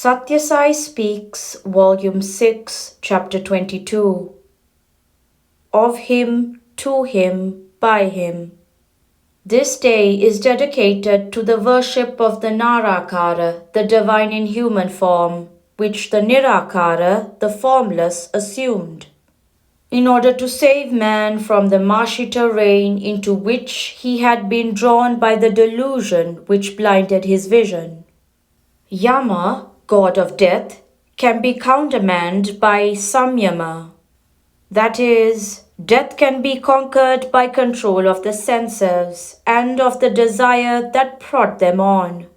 Sathya Sai Speaks, Volume 6, Chapter 22. Of Him, to Him, by Him. This day is dedicated to the worship of the Narakara, the divine in human form, which the Nirakara, the formless, assumed, in order to save man from the marshy terrain into which he had been drawn by the delusion which blinded his vision. Yama, god of death, can be countermanded by samyama. That is, death can be conquered by control of the senses and of the desire that prod them on.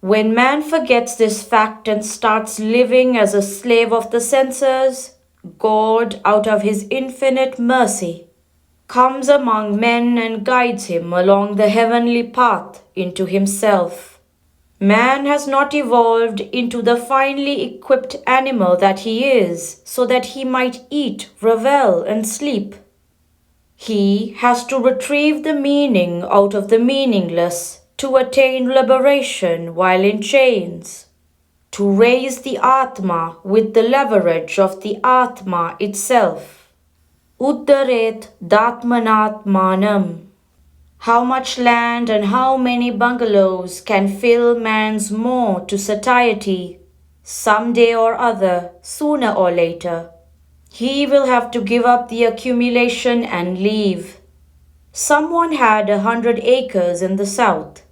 When man forgets this fact and starts living as a slave of the senses, God, out of His infinite mercy, comes among men and guides him along the heavenly path into Himself. Man has not evolved into the finely equipped animal that he is, so that he might eat, revel, and sleep. He has to retrieve the meaning out of the meaningless to attain liberation while in chains, to raise the Atma with the leverage of the Atma itself. Uddaret datmanatmanam. How much land and how many bungalows can fill man's maw to satiety? Some day or other, sooner or later, he will have to give up the accumulation and leave. Someone had 100 acres in the south,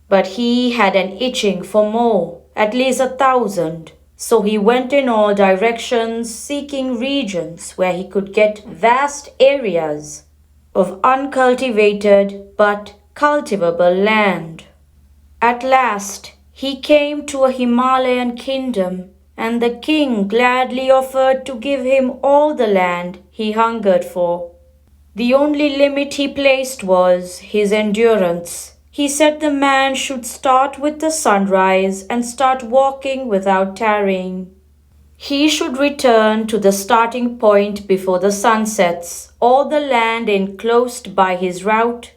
but he had an itching for more, at least 1,000. So he went in all directions, seeking regions where he could get vast areas of uncultivated but cultivable land. At last he came to a Himalayan kingdom, and the king gladly offered to give him all the land he hungered for. The only limit he placed was his endurance. He said the man should start with the sunrise and start walking without tarrying. He should return to the starting point before the sun sets. All the land enclosed by his route,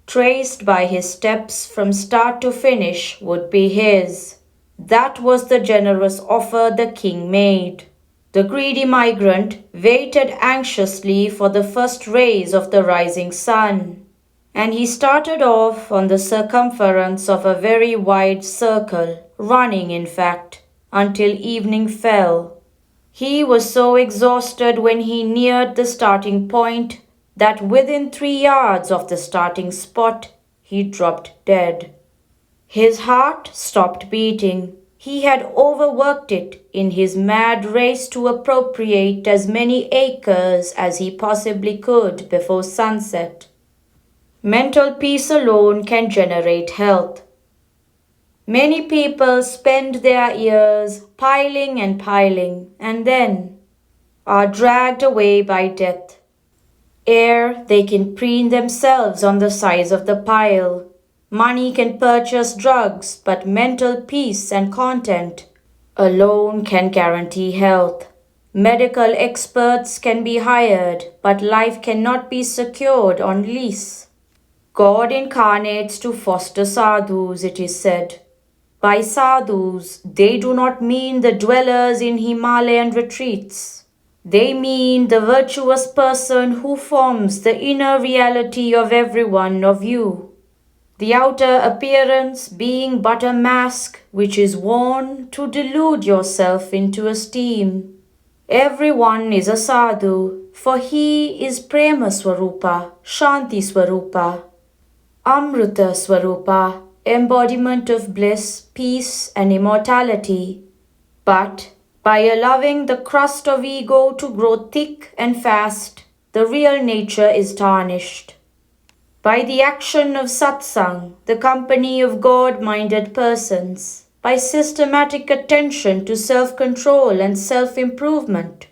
traced by his steps from start to finish, would be his. That was the generous offer the king made. The greedy migrant waited anxiously for the first rays of the rising sun, and he started off on the circumference of a very wide circle, running, in fact, until evening fell. He was so exhausted when he neared the starting point that within 3 yards of the starting spot he dropped dead. His heart stopped beating. He had overworked it in his mad race to appropriate as many acres as he possibly could before sunset. Mental peace alone can generate health. Many people spend their years piling and then are dragged away by death, ere they can preen themselves on the size of the pile. Money can purchase drugs, but mental peace and content alone can guarantee health. Medical experts can be hired, but life cannot be secured on lease. God incarnates to foster sadhus, it is said. By sadhus, they do not mean the dwellers in Himalayan retreats. They mean the virtuous person who forms the inner reality of every one of you, the outer appearance being but a mask which is worn to delude yourself into esteem. Everyone is a sadhu, for he is Prema Swarupa, Shanti Swarupa, Amrita Swarupa, embodiment of bliss, peace, and immortality. But by allowing the crust of ego to grow thick and fast, the real nature is tarnished. By the action of satsang, the company of God-minded persons, by systematic attention to self-control and self-improvement,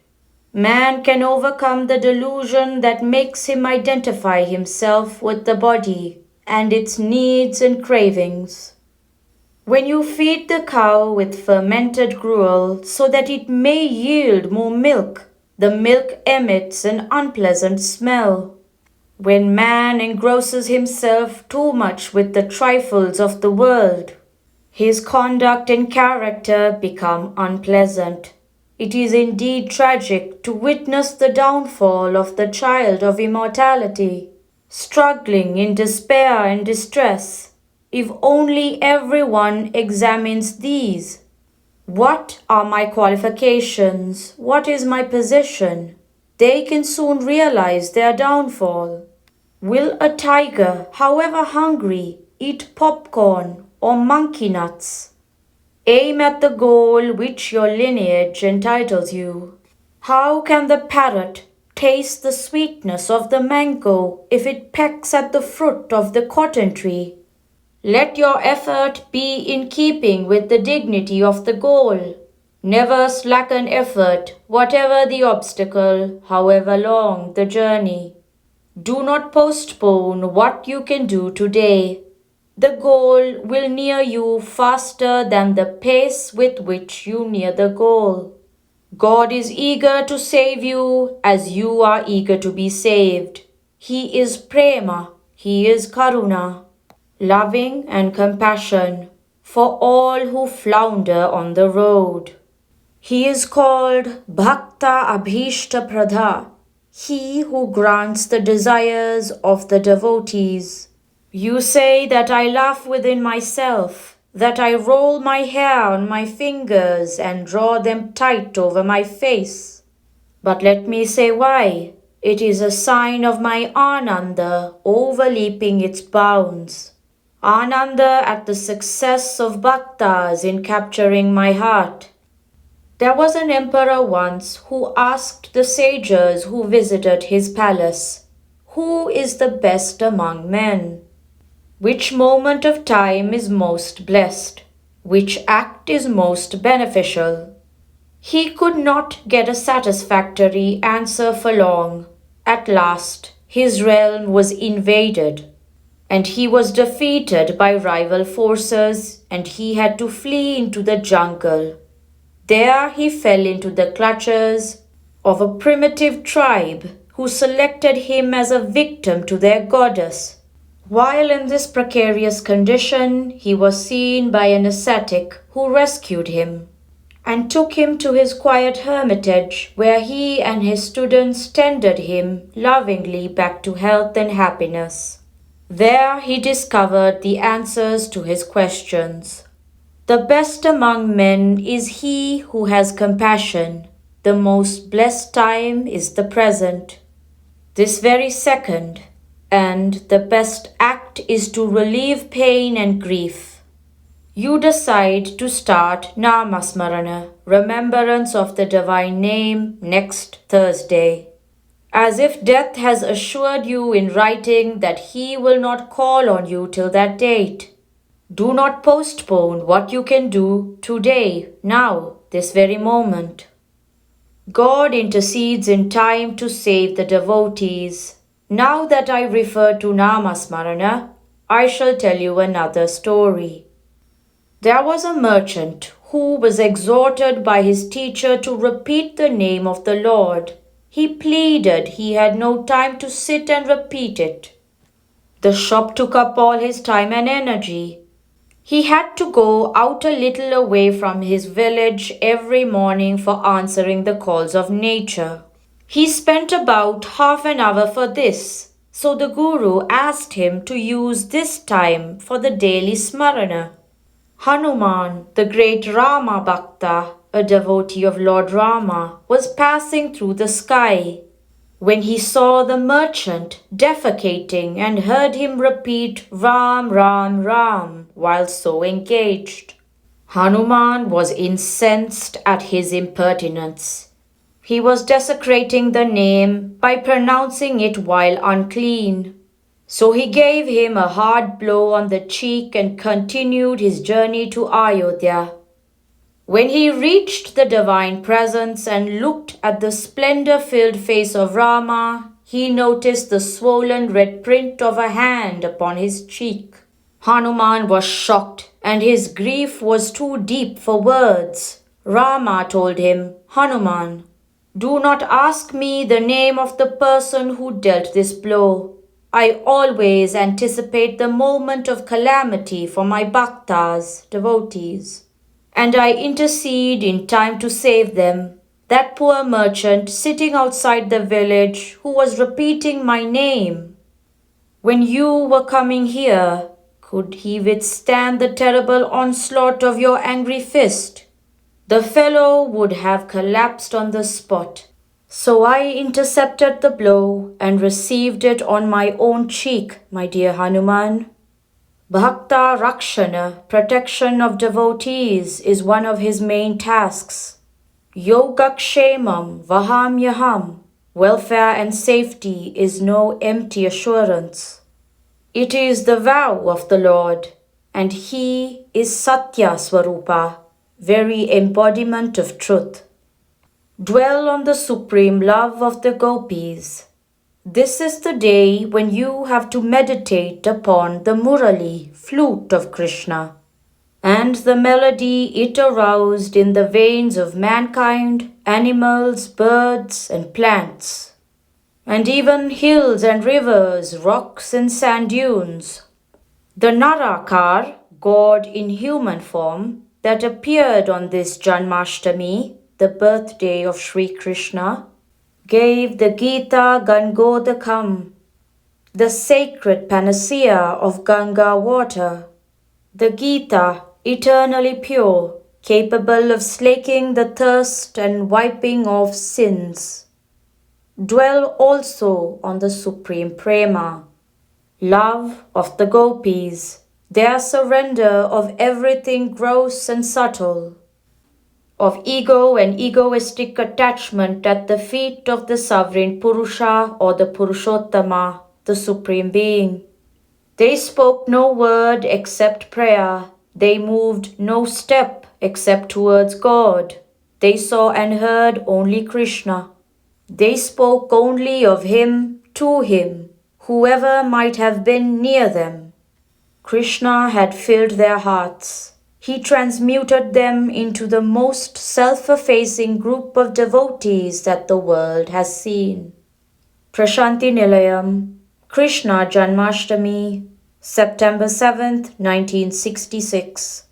man can overcome the delusion that makes him identify himself with the body and its needs and cravings. When you feed the cow with fermented gruel so that it may yield more milk, the milk emits an unpleasant smell. When man engrosses himself too much with the trifles of the world, His conduct and character become unpleasant. It is indeed tragic to witness the downfall of the child of immortality, struggling in despair and distress. If only everyone examines these. What are my qualifications? What is my position? They can soon realize their downfall. Will a tiger, however hungry, eat popcorn or monkey nuts? Aim at the goal which your lineage entitles you. How can the parrot taste the sweetness of the mango if it pecks at the fruit of the cotton tree? Let your effort be in keeping with the dignity of the goal. Never slacken effort, whatever the obstacle, however long the journey. Do not postpone what you can do today. The goal will near you faster than the pace with which you near the goal. God is eager to save you as you are eager to be saved. He is prema, He is karuna, loving and compassion for all who flounder on the road. He is called Bhakta Abhishta Pradha, He who grants the desires of the devotees. You say that I laugh within myself, that I roll my hair on my fingers and draw them tight over my face. But let me say why. It is a sign of my Ananda overleaping its bounds. Ananda at the success of bhaktas in capturing my heart. There was an emperor once who asked the sages who visited his palace, "Who is the best among men? Which moment of time is most blessed? Which act is most beneficial?" He could not get a satisfactory answer for long. At last, his realm was invaded, and he was defeated by rival forces, and he had to flee into the jungle. There he fell into the clutches of a primitive tribe who selected him as a victim to their goddess. While in this precarious condition, he was seen by an ascetic who rescued him and took him to his quiet hermitage, where he and his students tended him lovingly back to health and happiness. There he discovered the answers to his questions. The best among men is he who has compassion. The most blessed time is the present, this very second, and the best act is to relieve pain and grief. You decide to start Namasmarana, remembrance of the divine name, next Thursday. As if death has assured you in writing that he will not call on you till that date. Do not postpone what you can do today, now, this very moment. God intercedes in time to save the devotees. Now that I refer to Namasmarana, I shall tell you another story. There was a merchant who was exhorted by his teacher to repeat the name of the Lord. He pleaded he had no time to sit and repeat it. The shop took up all his time and energy. He had to go out a little away from his village every morning for answering the calls of nature. He spent about half an hour for this, so the Guru asked him to use this time for the daily smarana. Hanuman, the great Rama Bhakta, a devotee of Lord Rama, was passing through the sky when he saw the merchant defecating and heard him repeat Ram, Ram, Ram while so engaged. Hanuman was incensed at his impertinence. He was desecrating the name by pronouncing it while unclean. So he gave him a hard blow on the cheek and continued his journey to Ayodhya. When he reached the divine presence and looked at the splendor-filled face of Rama, he noticed the swollen red print of a hand upon his cheek. Hanuman was shocked, and his grief was too deep for words. Rama told him, "Hanuman, do not ask me the name of the person who dealt this blow. I always anticipate the moment of calamity for my bhaktas, devotees, and I intercede in time to save them. That poor merchant sitting outside the village who was repeating my name. When you were coming here, could he withstand the terrible onslaught of your angry fist? The fellow would have collapsed on the spot. So I intercepted the blow and received it on my own cheek, my dear Hanuman. Bhakta Rakshana, protection of devotees, is one of his main tasks. Yogakshemam Vahamyaham, welfare and safety is no empty assurance. It is the vow of the Lord, and He is Satya Swarupa, very embodiment of truth. Dwell on the supreme love of the gopis. This is the day when you have to meditate upon the Murali, flute of Krishna, and the melody it aroused in the veins of mankind, animals, birds, and plants, and even hills and rivers, rocks and sand dunes. The Narakar, God in human form, that appeared on this Janmashtami, the birthday of Sri Krishna, gave the Gita Gangodakam, the sacred panacea of Ganga water. The Gita, eternally pure, capable of slaking the thirst and wiping off sins. Dwell also on the supreme prema, love of the gopis, their surrender of everything gross and subtle, of ego and egoistic attachment at the feet of the sovereign Purusha or the Purushottama, the Supreme Being. They spoke no word except prayer. They moved no step except towards God. They saw and heard only Krishna. They spoke only of Him to Him, whoever might have been near them. Krishna had filled their hearts. He transmuted them into the most self-effacing group of devotees that the world has seen. Prashanti Nilayam, Krishna Janmashtami, September 7th, 1966.